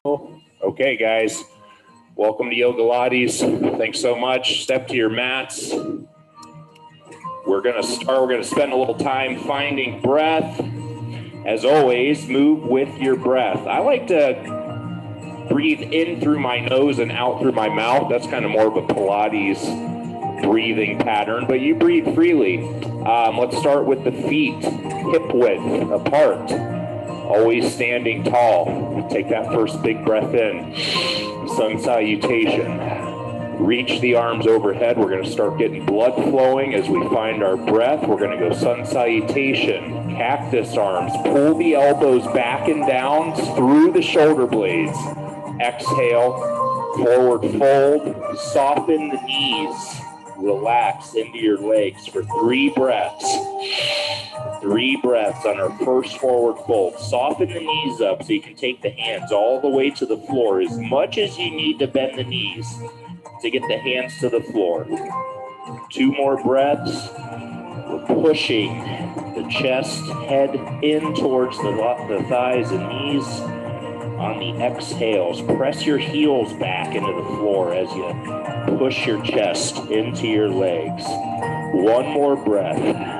Okay, guys, welcome to Yogalates. Thanks so much. Step to your mats. We're going to spend a little time finding breath. As always, move with your breath. I like to breathe in through my nose and out through my mouth. That's kind of more of a Pilates breathing pattern, but you breathe freely. Let's start with the feet, hip width apart. Always standing tall. Take that first big breath in. Sun salutation. Reach the arms overhead. We're going to start getting blood flowing as we find our breath. We're going to go sun salutation. Cactus arms. Pull the elbows back and down through the shoulder blades. Exhale. Forward fold. Soften the knees. Relax into your legs for 3 breaths. 3 breaths on our first forward fold. Soften the knees up so you can take the hands all the way to the floor as much as you need to bend the knees to get the hands to the floor. 2 more breaths. We're pushing the chest, head in towards the thighs and knees. On the exhales, press your heels back into the floor as you push your chest into your legs. 1 more breath.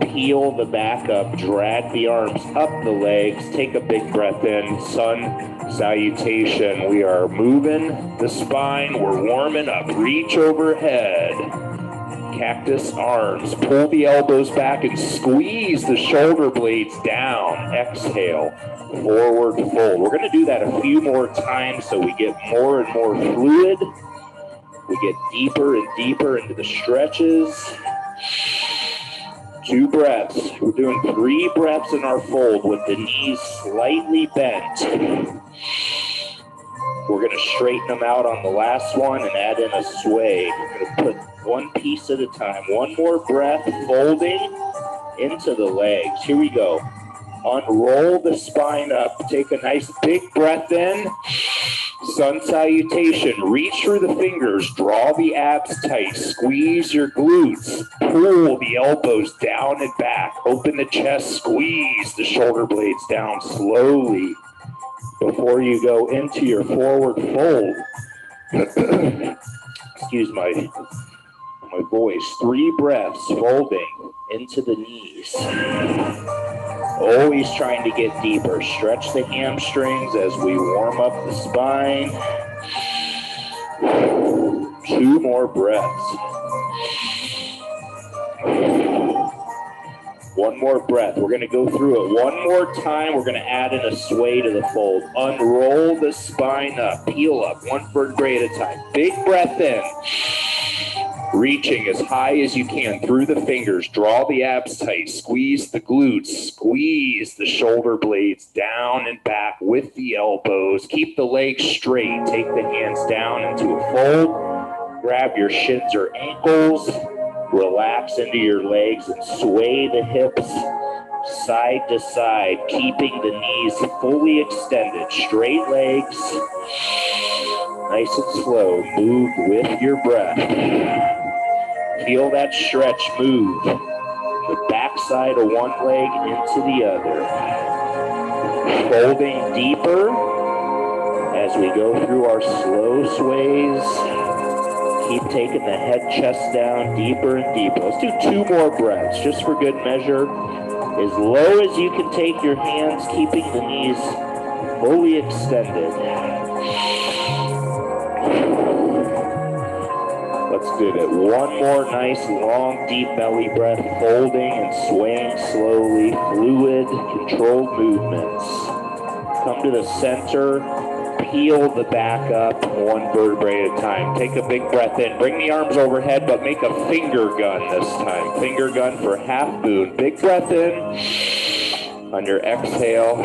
Peel the back up, drag the arms up the legs, take a big breath in, sun salutation. We are moving the spine, we're warming up, reach overhead. Cactus arms, pull the elbows back and squeeze the shoulder blades down. Exhale, forward fold. We're going to do that a few more times so we get more and more fluid. We get deeper and deeper into the stretches. 2 breaths. We're doing 3 breaths in our fold with the knees slightly bent. We're going to straighten them out on the last one and add in a sway. We're going to put one piece at a time. 1 more breath, folding into the legs. Here we go. Unroll the spine up. Take a nice big breath in. Sun salutation. Reach through the fingers. Draw the abs tight. Squeeze your glutes. Pull the elbows down and back. Open the chest. Squeeze the shoulder blades down slowly before you go into your forward fold. Excuse my voice. 3 breaths, folding into the knees. Always trying to get deeper. Stretch the hamstrings as we warm up the spine. 2 more breaths. 1 more breath. We're going to go through it 1 more time. We're going to add in a sway to the fold. Unroll the spine up. Peel up 1 vertebrae at a time. Big breath in. Reaching as high as you can through the fingers. Draw the abs tight. Squeeze the glutes. Squeeze the shoulder blades down and back with the elbows. Keep the legs straight. Take the hands down into a fold. Grab your shins or ankles. Relax into your legs and sway the hips side to side, keeping the knees fully extended. Straight legs. Nice and slow. Move with your breath. Feel that stretch move. The backside of one leg into the other. Folding deeper as we go through our slow sways. Keep taking the head, chest down deeper and deeper. Let's do 2 more breaths just for good measure. As low as you can take your hands, keeping the knees fully extended. Let's do that. 1 more nice, long, deep belly breath, folding and swaying slowly, fluid, controlled movements. Come to the center, peel the back up 1 vertebrae at a time. Take a big breath in. Bring the arms overhead, but make a finger gun this time. Finger gun for half moon. Big breath in. On your exhale,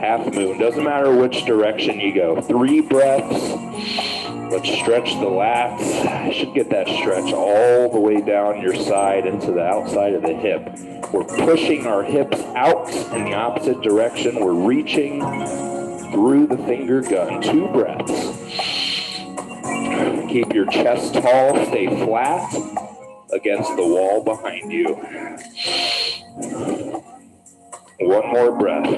half moon. Doesn't matter which direction you go. 3 breaths. Let's stretch the lats. You should get that stretch all the way down your side into the outside of the hip. We're pushing our hips out in the opposite direction. We're reaching through the finger gun. 2 breaths. Keep your chest tall. Stay flat against the wall behind you. 1 more breath.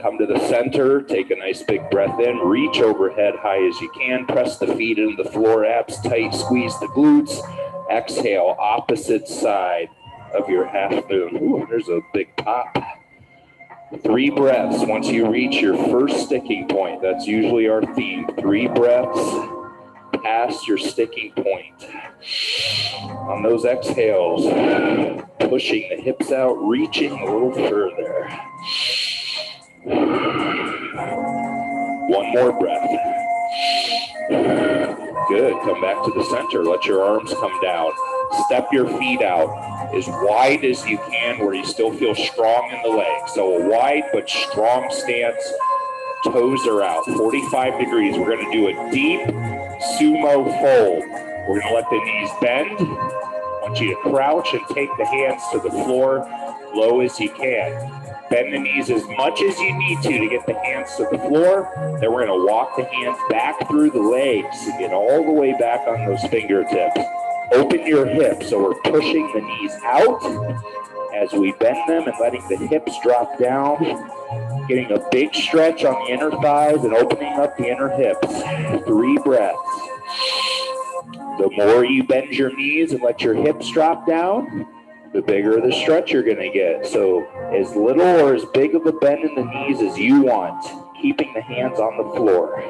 Come to the center, take a nice big breath in, reach overhead high as you can, press the feet into the floor, abs tight, squeeze the glutes. Exhale, opposite side of your half moon. Ooh, there's a big pop. 3 breaths. Once you reach your first sticking point, that's usually our theme. 3 breaths past your sticking point. On those exhales, pushing the hips out, reaching a little further. 1 more breath. Good. Come back to the center. Let your arms come down. Step your feet out as wide as you can where you still feel strong in the legs. So a wide but strong stance. Toes are out. 45 degrees. We're going to do a deep sumo fold. We're going to let the knees bend. I want you to crouch and take the hands to the floor low as you can. Bend the knees as much as you need to get the hands to the floor. Then we're going to walk the hands back through the legs to get all the way back on those fingertips. Open your hips, so we're pushing the knees out as we bend them and letting the hips drop down. Getting a big stretch on the inner thighs and opening up the inner hips. 3 breaths. The more you bend your knees and let your hips drop down, the bigger the stretch you're going to get. So as little or as big of a bend in the knees as you want, keeping the hands on the floor.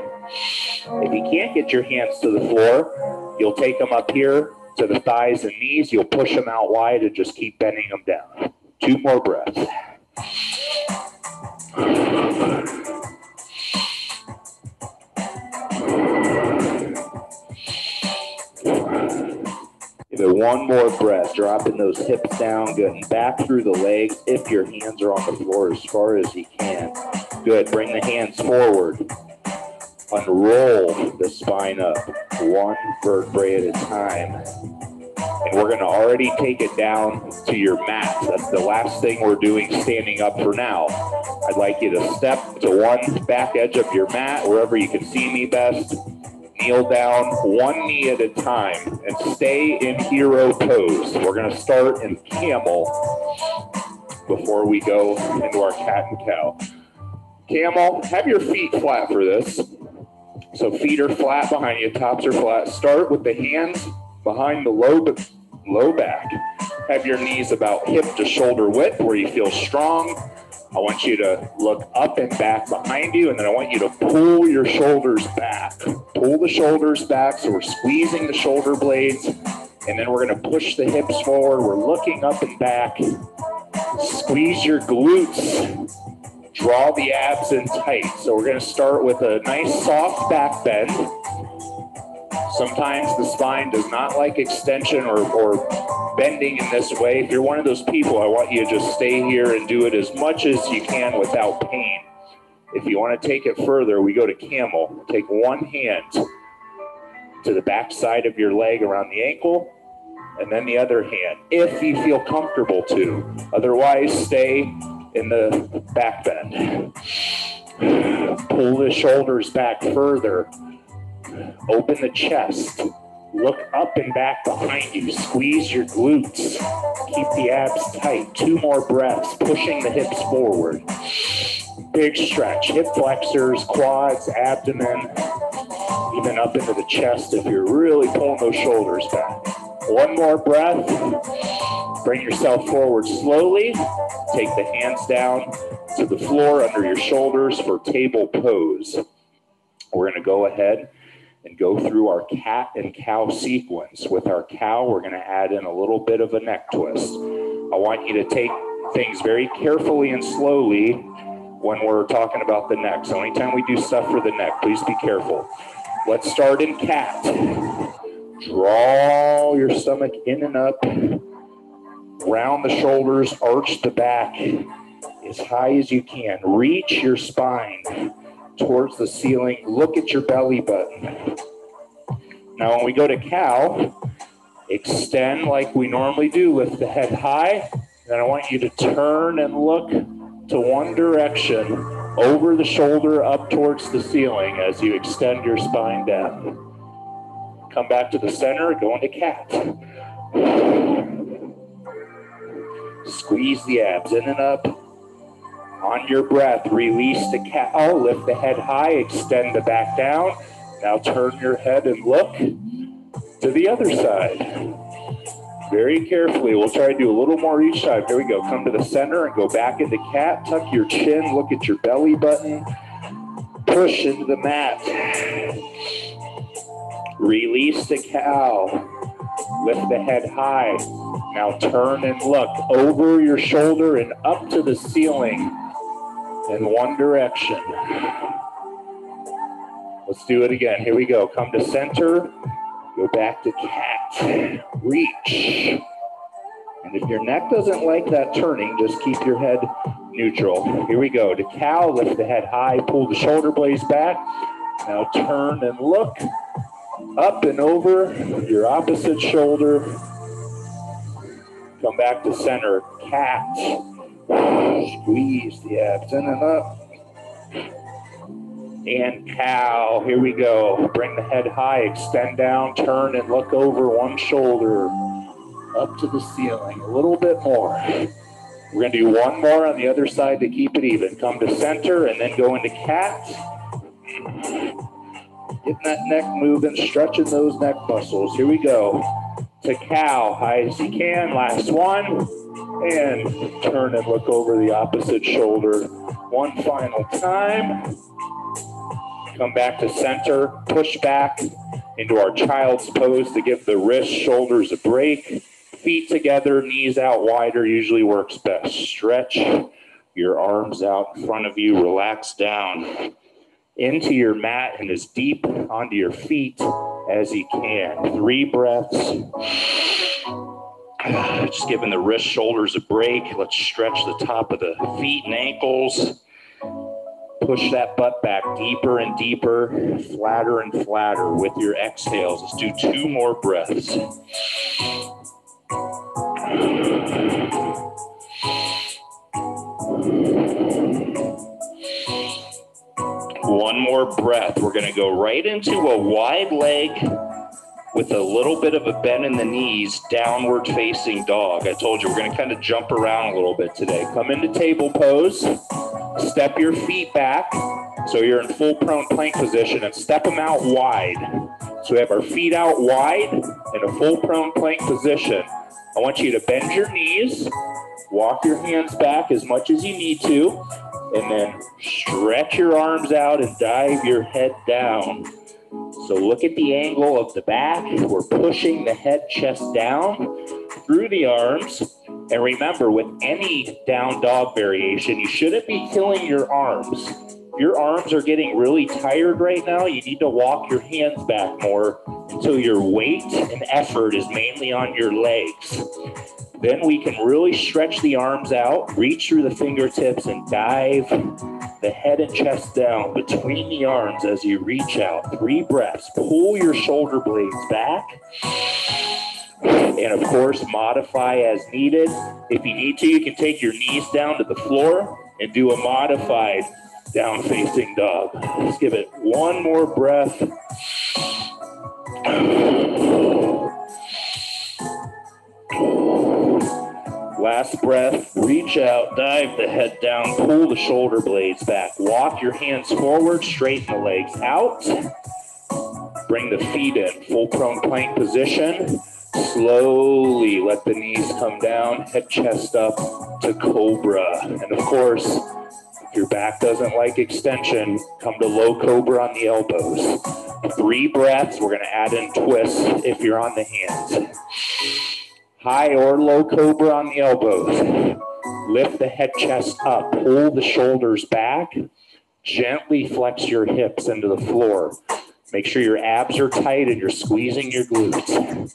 If you can't get your hands to the floor, you'll take them up here to the thighs and knees. You'll push them out wide and just keep bending them down. 2 more breaths. Give it 1 more breath, dropping those hips down, getting back through the legs if your hands are on the floor as far as you can. Good, bring the hands forward. Unroll the spine up, 1 vertebrae at a time. And we're gonna already take it down to your mat. That's the last thing we're doing standing up for now. I'd like you to step to one back edge of your mat, wherever you can see me best. Kneel down 1 knee at a time and stay in hero pose. We're gonna start in camel before we go into our cat and cow. Camel, have your feet flat for this. So feet are flat behind you, tops are flat. Start with the hands behind the low back. Have your knees about hip to shoulder width where you feel strong. I want you to look up and back behind you, and then I want you to pull your shoulders back. Pull the shoulders back, so we're squeezing the shoulder blades, and then we're gonna push the hips forward. We're looking up and back. Squeeze your glutes. Draw the abs in tight. So we're gonna start with a nice soft back bend. Sometimes the spine does not like extension or bending in this way. If you're one of those people, I want you to just stay here and do it as much as you can without pain. If you want to take it further, we go to camel. Take 1 hand to the back side of your leg around the ankle, and then the other hand, if you feel comfortable to. Otherwise, stay in the back bend. Pull the shoulders back further. Open the chest. Look up and back behind you. Squeeze your glutes. Keep the abs tight. 2 more breaths, pushing the hips forward. Big stretch. Hip flexors, quads, abdomen, even up into the chest if you're really pulling those shoulders back. 1 more breath. Bring yourself forward slowly. Take the hands down to the floor under your shoulders for table pose. We're going to go ahead and go through our cat and cow sequence. With our cow, we're going to add in a little bit of a neck twist. I want you to take things very carefully and slowly when we're talking about the neck. So anytime we do stuff for the neck, please be careful. Let's start in cat. Draw your stomach in and up. Round the shoulders, arch the back as high as you can. Reach your spine towards the ceiling. Look at your belly button. Now when we go to cow, extend like we normally do. Lift the head high. Then I want you to turn and look to one direction, over the shoulder, up towards the ceiling as you extend your spine down. Come back to the center, go into cat. Squeeze the abs in and up. On your breath, release the cow, lift the head high, extend the back down. Now turn your head and look to the other side. Very carefully, we'll try to do a little more each time. Here we go, come to the center and go back into cat, tuck your chin, look at your belly button, push into the mat. Release the cow, lift the head high. Now turn and look over your shoulder and up to the ceiling in one direction. Let's do it again. Here we go. Come to center. Go back to cat. Reach. And if your neck doesn't like that turning, just keep your head neutral. Here we go. To cow, lift the head high, pull the shoulder blades back. Now turn and look up and over your opposite shoulder. Come back to center. Cat. Squeeze the abs in and up. And cow. Here we go. Bring the head high, extend down, turn and look over one shoulder up to the ceiling. A little bit more. We're going to do one more on the other side to keep it even. Come to center and then go into cat. Getting that neck moving, stretching those neck muscles. Here we go. To cow, high as you can. Last one. And turn and look over the opposite shoulder. One final time. Come back to center, push back into our child's pose to give the wrists, shoulders a break. Feet together, knees out wider usually works best. Stretch your arms out in front of you, relax down into your mat and as deep onto your feet as you can. 3 breaths. Just giving the wrists, shoulders a break. Let's stretch the top of the feet and ankles. Push that butt back deeper and deeper, flatter and flatter with your exhales. Let's do 2 more breaths. One more breath. We're going to go right into a wide leg with a little bit of a bend in the knees, downward facing dog. I told you we're going to kind of jump around a little bit today. Come into table pose. Step your feet back so you're in full prone plank position and step them out wide. So we have our feet out wide in a full prone plank position. I want you to bend your knees, walk your hands back as much as you need to, and then stretch your arms out and dive your head down. So look at the angle of the back. We're pushing the head, chest down through the arms. And remember, with any down dog variation, you shouldn't be killing your arms. Your arms are getting really tired right now. You need to walk your hands back more until your weight and effort is mainly on your legs. Then we can really stretch the arms out, reach through the fingertips, and dive the head and chest down between the arms as you reach out. 3 breaths. Pull your shoulder blades back. And of course, modify as needed. If you need to, you can take your knees down to the floor and do a modified down facing dog. Let's give it one more breath. Last breath, reach out, dive the head down, pull the shoulder blades back. Walk your hands forward, straighten the legs out. Bring the feet in, full prone plank position. Slowly let the knees come down, head, chest up to cobra. And of course, if your back doesn't like extension, come to low cobra on the elbows. 3 breaths, we're gonna add in twists if you're on the hands. High or low cobra on the elbows. Lift the head, chest up, pull the shoulders back, gently flex your hips into the floor. Make sure your abs are tight and you're squeezing your glutes.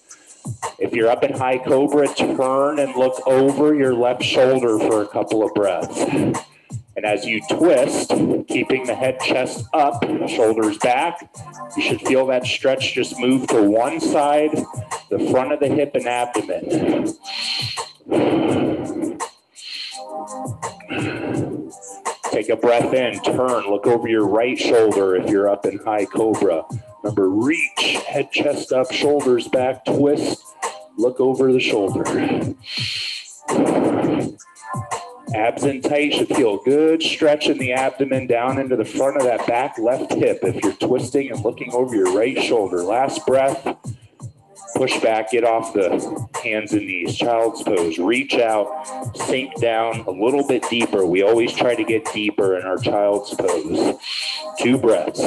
If you're up in high cobra, turn and look over your left shoulder for a couple of breaths. And as you twist, keeping the head, chest up, shoulders back, you should feel that stretch just move to one side, the front of the hip and abdomen. Take a breath in, turn, look over your right shoulder if you're up in high cobra. Remember, reach, head, chest up, shoulders back, twist, look over the shoulder. Abs in tight, should feel good stretch in the abdomen down into the front of that back left hip if you're twisting and looking over your right shoulder. Last breath. Push back, get off the hands and knees, child's pose. Reach out, sink down a little bit deeper. We always try to get deeper in our child's pose. 2 breaths.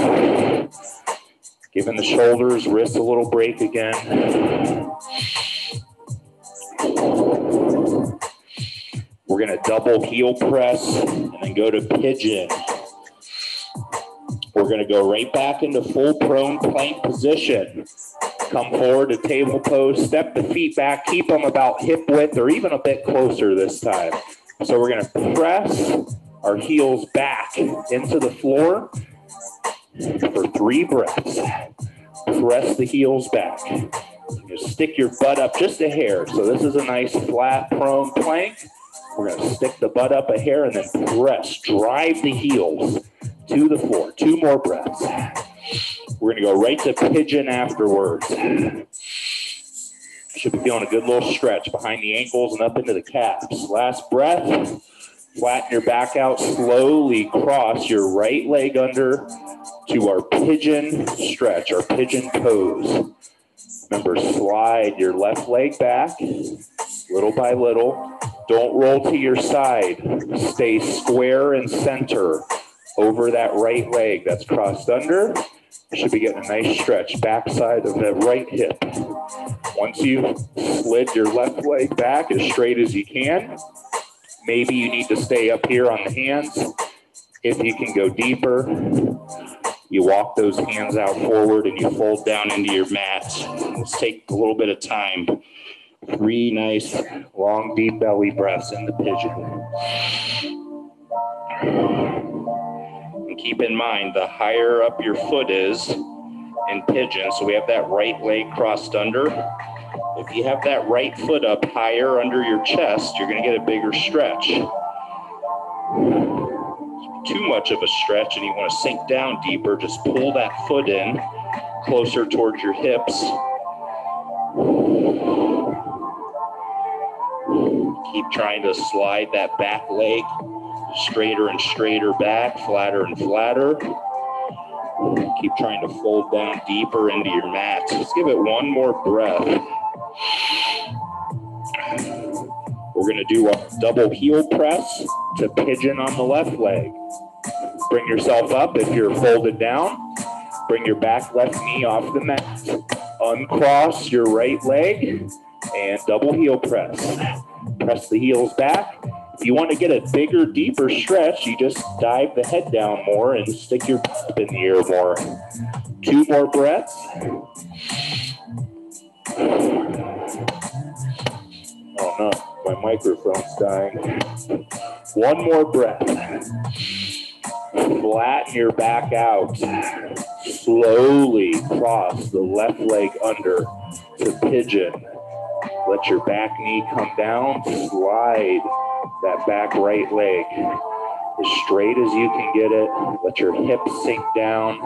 Giving the shoulders, wrists a little break again. We're gonna double heel press and then go to pigeon. We're gonna go right back into full prone plank position. Come forward to table pose, step the feet back, keep them about hip width or even a bit closer this time. So we're gonna press our heels back into the floor for 3 breaths. Press the heels back. You stick your butt up just a hair. So this is a nice flat prone plank. We're gonna stick the butt up a hair and then press, drive the heels to the floor. 2 more breaths. We're gonna go right to pigeon afterwards. Should be feeling a good little stretch behind the ankles and up into the calves. Last breath, flatten your back out, slowly cross your right leg under to our pigeon stretch, our pigeon pose. Remember, slide your left leg back, little by little. Don't roll to your side. Stay square and center over that right leg that's crossed under. You should be getting a nice stretch, backside of that right hip. Once you've slid your left leg back as straight as you can, maybe you need to stay up here on the hands. If you can go deeper, you walk those hands out forward and you fold down into your mat. Let's take a little bit of time. 3 nice, long, deep belly breaths in the pigeon. And keep in mind, the higher up your foot is in pigeon, so we have that right leg crossed under. If you have that right foot up higher under your chest, you're going to get a bigger stretch. Too much of a stretch and you want to sink down deeper, just pull that foot in closer towards your hips. Keep trying to slide that back leg straighter and straighter back, flatter and flatter. Keep trying to fold down deeper into your mat. Just give it 1 more breath. We're going to do a double heel press to pigeon on the left leg. Bring yourself up if you're folded down. Bring your back left knee off the mat. Uncross your right leg and double heel press. Press the heels back. If you want to get a bigger, deeper stretch, you just dive the head down more and stick your butt up in the air more. 2 more breaths. Oh no, my microphone's dying. 1 more breath. Flatten your back out. Slowly cross the left leg under to pigeon. Let your back knee come down. Slide that back right leg as straight as you can get it. Let your hips sink down.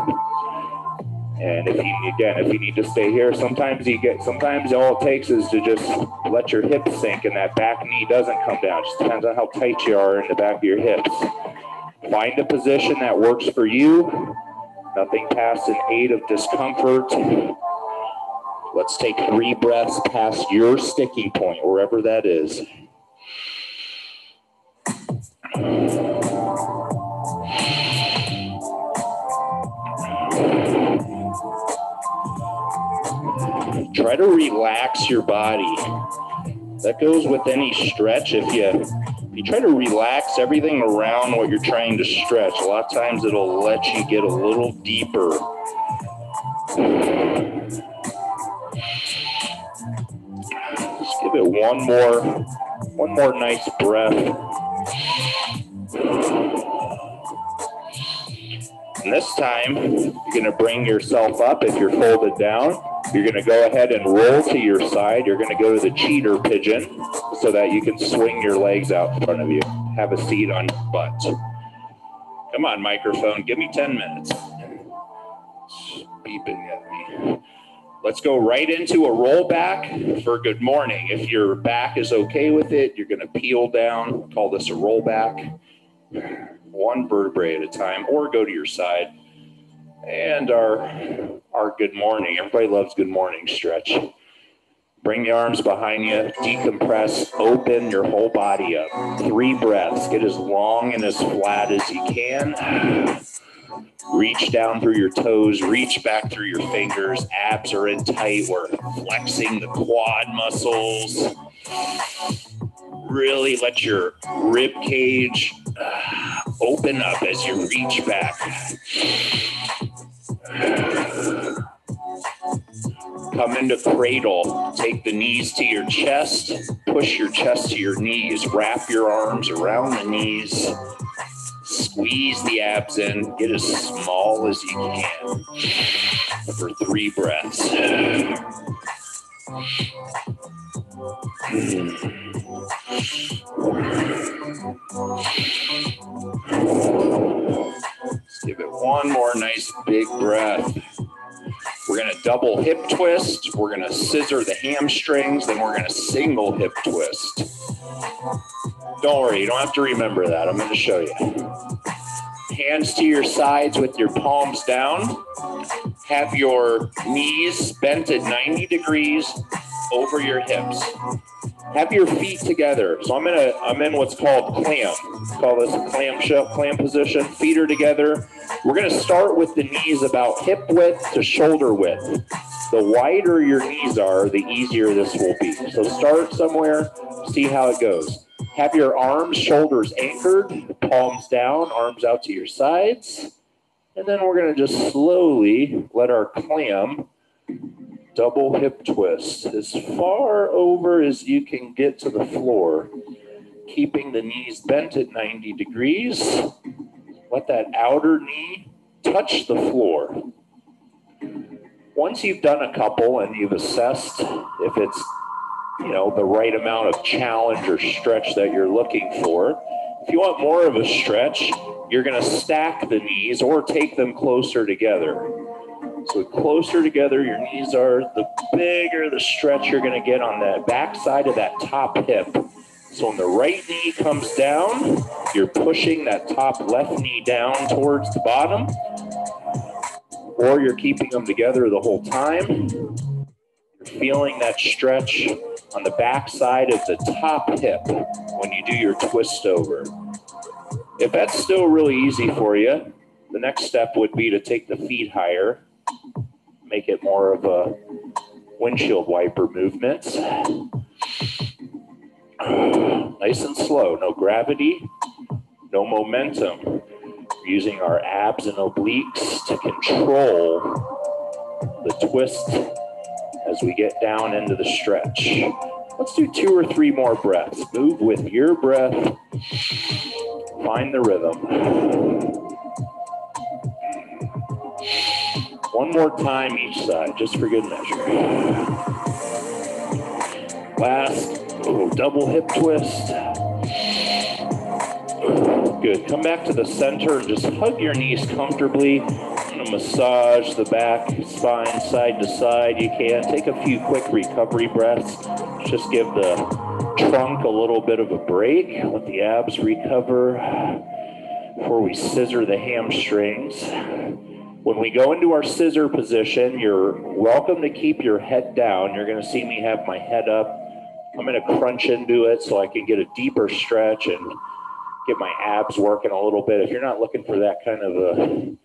And if you need to stay here, sometimes all it takes is to just let your hips sink and that back knee doesn't come down. It just depends on how tight you are in the back of your hips. Find a position that works for you. Nothing past an 8 of discomfort. Let's take 3 breaths past your sticking point, wherever that is. Try to relax your body. That goes with any stretch. If you try to relax everything around what you're trying to stretch, a lot of times it'll let you get a little deeper. Just give it one more nice breath. And this time, you're going to bring yourself up if you're folded down. You're going to go ahead and roll to your side. You're going to go to the cheater pigeon so that you can swing your legs out in front of you. Have a seat on your butt. Come on, microphone. Give me 10 minutes. It's beeping at me. Let's go right into a roll back for good morning. If your back is okay with it, you're going to peel down. We'll call this a roll back. One vertebrae at a time, or go to your side. And our good morning. Everybody loves good morning stretch. Bring the arms behind you, decompress, open your whole body up. 3 breaths. Get as long and as flat as you can. Reach down through your toes, reach back through your fingers. Abs are in tight. We're flexing the quad muscles. Really let your rib cage open up as you reach back. Come into cradle. Take the knees to your chest. Push your chest to your knees. Wrap your arms around the knees. Squeeze the abs in. Get as small as you can for 3 breaths. Let's give it one more nice big breath. We're going to double hip twist. We're going to scissor the hamstrings. Then we're going to single hip twist. Don't worry, you don't have to remember that. I'm going to show you. Hands to your sides with your palms down. Have your knees bent at 90 degrees over your hips. Have your feet together. So I'm in what's called clam. Call this a clam position. Feet are together. We're going to start with the knees about hip width to shoulder width. The wider your knees are, the easier this will be. So start somewhere, see how it goes. Have your arms, shoulders anchored, palms down, arms out to your sides. And then we're going to just slowly let our clam double hip twist as far over as you can get to the floor, keeping the knees bent at 90 degrees. Let that outer knee touch the floor. Once you've done a couple and you've assessed if it's, the right amount of challenge or stretch that you're looking for, if you want more of a stretch, you're going to stack the knees or take them closer together. So the closer together your knees are, the bigger the stretch you're going to get on the back side of that top hip. So when the right knee comes down, you're pushing that top left knee down towards the bottom, or you're keeping them together the whole time. You're feeling that stretch on the back side of the top hip when you do your twist over. If that's still really easy for you, the next step would be to take the feet higher, make it more of a windshield wiper movement. Nice and slow, no gravity, no momentum. We're using our abs and obliques to control the twist as we get down into the stretch. Let's do 2 or 3 more breaths. Move with your breath. Find the rhythm. One more time each side, just for good measure. Last, double hip twist. Good. Come back to the center and just hug your knees comfortably. I'm going to massage the back, spine, side to side. You can take a few quick recovery breaths. Just give the trunk a little bit of a break. Let the abs recover before we scissor the hamstrings. When we go into our scissor position, you're welcome to keep your head down. You're going to see me have my head up. I'm going to crunch into it so I can get a deeper stretch and get my abs working a little bit. If you're not looking for that kind of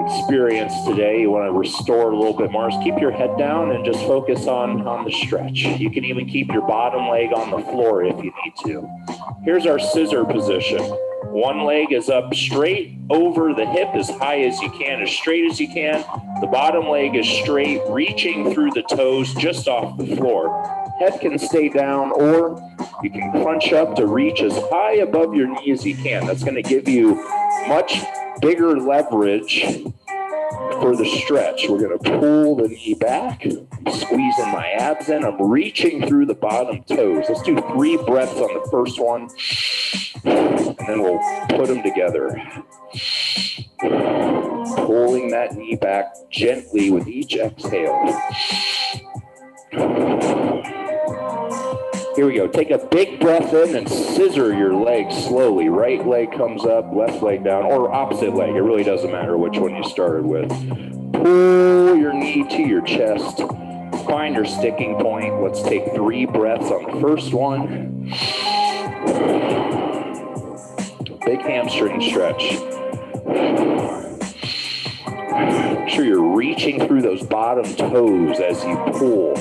experience today, you want to restore a little bit more, just keep your head down and just focus on the stretch. You can even keep your bottom leg on the floor if you need to. Here's our scissor position. One leg is up straight over the hip as high as you can, as straight as you can. The bottom leg is straight, reaching through the toes just off the floor. Head can stay down, or you can crunch up to reach as high above your knee as you can. That's going to give you much bigger leverage for the stretch. We're going to pull the knee back, squeezing my abs in. I'm reaching through the bottom toes. Let's do 3 breaths on the first one. And then we'll put them together. Pulling that knee back gently with each exhale. Here we go. Take a big breath in and scissor your legs slowly. Right leg comes up, left leg down, or opposite leg. It really doesn't matter which one you started with. Pull your knee to your chest. Find your sticking point. Let's take 3 breaths on the first one. Big hamstring stretch. Make sure you're reaching through those bottom toes as you pull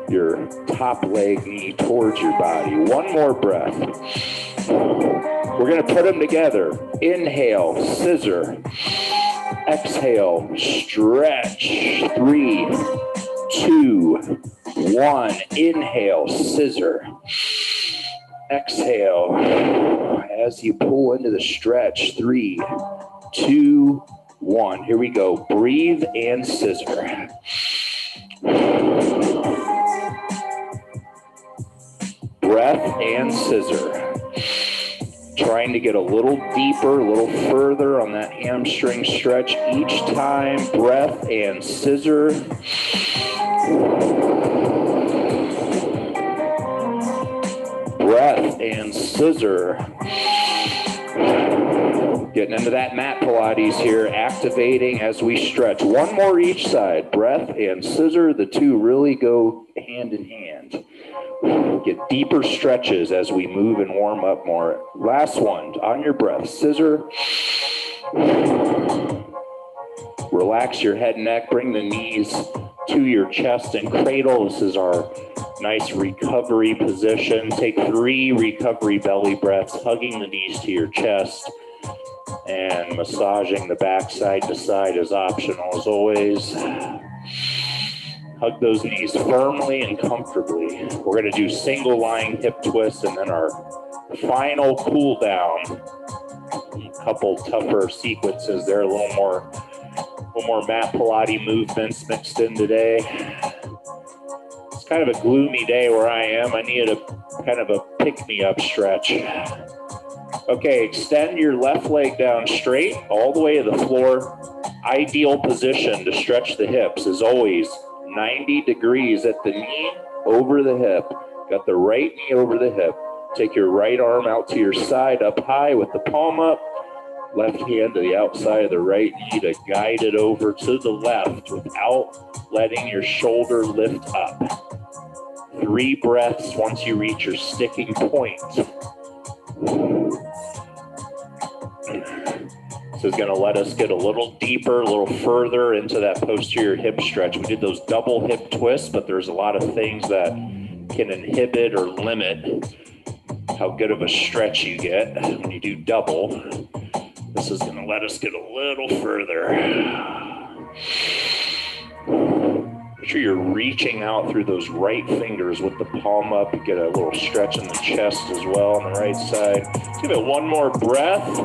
your top leg knee towards your body. One more breath. We're going to put them together. Inhale, scissor. Exhale, stretch. 3, 2, 1. Inhale, scissor. Exhale as you pull into the stretch. 3, 2, 1. Here we go. Breathe and scissor. Breath and scissor. Trying to get a little deeper, a little further on that hamstring stretch each time. Breath and scissor. Breath and scissor. Getting into that mat Pilates here, activating as we stretch. One more each side. Breath and scissor. The two really go hand in hand. Get deeper stretches as we move and warm up more. Last one, on your breath, scissor. Relax your head and neck, bring the knees to your chest and cradle. This is our nice recovery position. Take 3 recovery belly breaths, hugging the knees to your chest and massaging the back side to side is optional as always. Hug those knees firmly and comfortably. We're going to do single lying hip twists and then our final cool down. A couple tougher sequences there, a little more mat Pilates movements mixed in today. It's kind of a gloomy day where I am. I needed a kind of a pick-me-up stretch. Okay, extend your left leg down straight all the way to the floor. Ideal position to stretch the hips is always 90 degrees at the knee, over the hip. Got the right knee over the hip. Take your right arm out to your side, up high with the palm up. Left hand to the outside of the right knee to guide it over to the left without letting your shoulder lift up. 3 breaths once you reach your sticking point. This is going to let us get a little deeper, a little further into that posterior hip stretch. We did those double hip twists, but there's a lot of things that can inhibit or limit how good of a stretch you get when you do double. This is going to let us get a little further. Make sure you're reaching out through those right fingers with the palm up. You get a little stretch in the chest as well on the right side. Give it one more breath.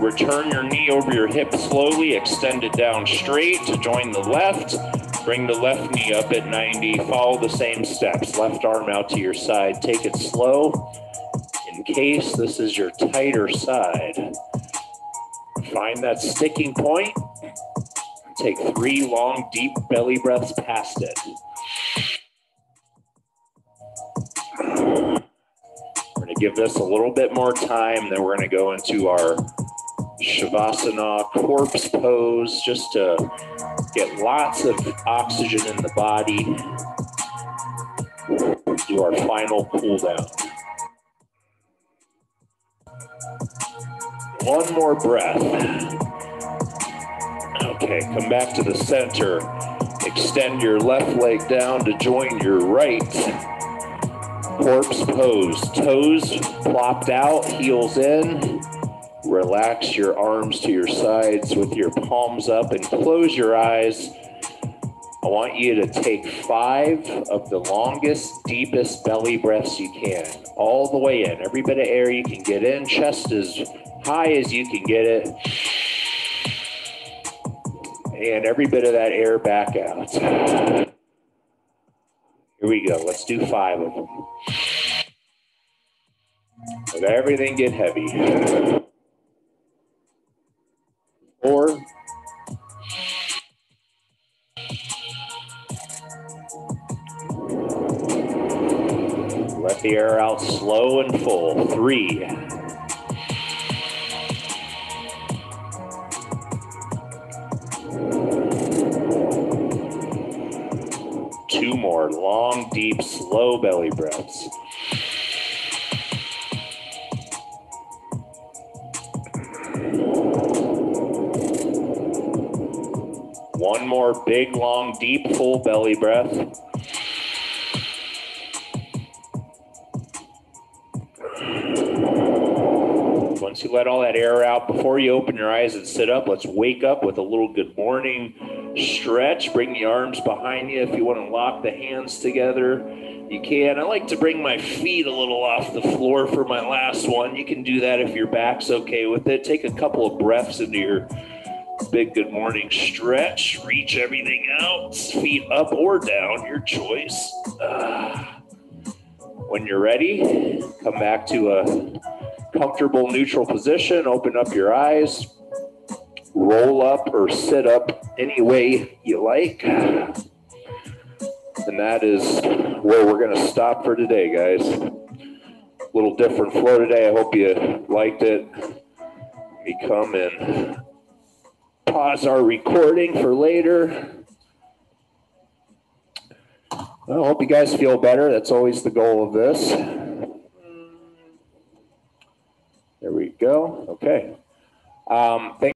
Return your knee over your hip slowly. Extend it down straight to join the left. Bring the left knee up at 90. Follow the same steps. Left arm out to your side. Take it slow. In case this is your tighter side, find that sticking point. Take 3 long, deep belly breaths past it. We're going to give this a little bit more time, then we're going to go into our Shavasana corpse pose just to get lots of oxygen in the body. Do our final cool down. One more breath. Okay, come back to the center. Extend your left leg down to join your right. Corpse pose. Toes plopped out, heels in. Relax your arms to your sides with your palms up and close your eyes. I want you to take 5 of the longest, deepest belly breaths you can, all the way in. Every bit of air you can get in, chest as high as you can get it. And every bit of that air back out. Here we go. Let's do 5 of them. Let everything get heavy. 4. Let the air out slow and full. 3. 2 more long, deep, slow belly breaths. 1 more big, long, deep, full belly breath. Once you let all that air out, before you open your eyes and sit up, let's wake up with a little good morning stretch. Bring the arms behind you. If you want to lock the hands together, you can. I like to bring my feet a little off the floor for my last one. You can do that if your back's okay with it. Take a couple of breaths into your big good morning stretch. Reach everything out, feet up or down, your choice. When you're ready, come back to a comfortable neutral position. Open up your eyes. Roll up or sit up any way you like. And that is where we're going to stop for today, guys. A little different flow today. I hope you liked it. We come and pause our recording for later. Well, I hope you guys feel better. That's always the goal of this. There we go. Okay. Thank